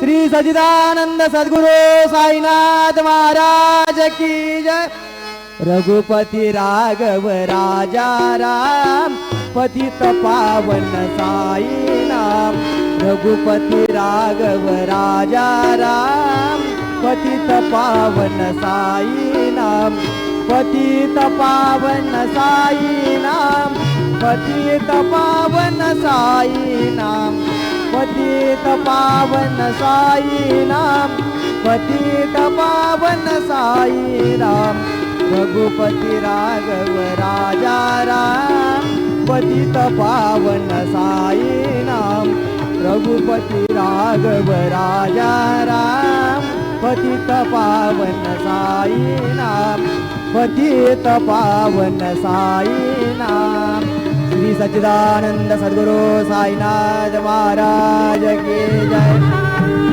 श्री सच्चिदानंद सद्गुरु साईनाथ महाराज की जय। रघुपति राघव राजा राम पतित पावन साई नाम। रघुपति राघव राजा राम पतित पावन साई नाम। पतित पावन साई नाम। पतित पावन साई नाम। पतित पावन साई नाम। पतित पावन साई नाम। रघुपति राघव राजा राम पतित पावन साई नाम। रघुपति राघव राजा राम पतित पावन साई नाम। पतित पावन साई नाम। श्री सच्चिदानंद सद्गुरु साईनाथ महाराज की जय।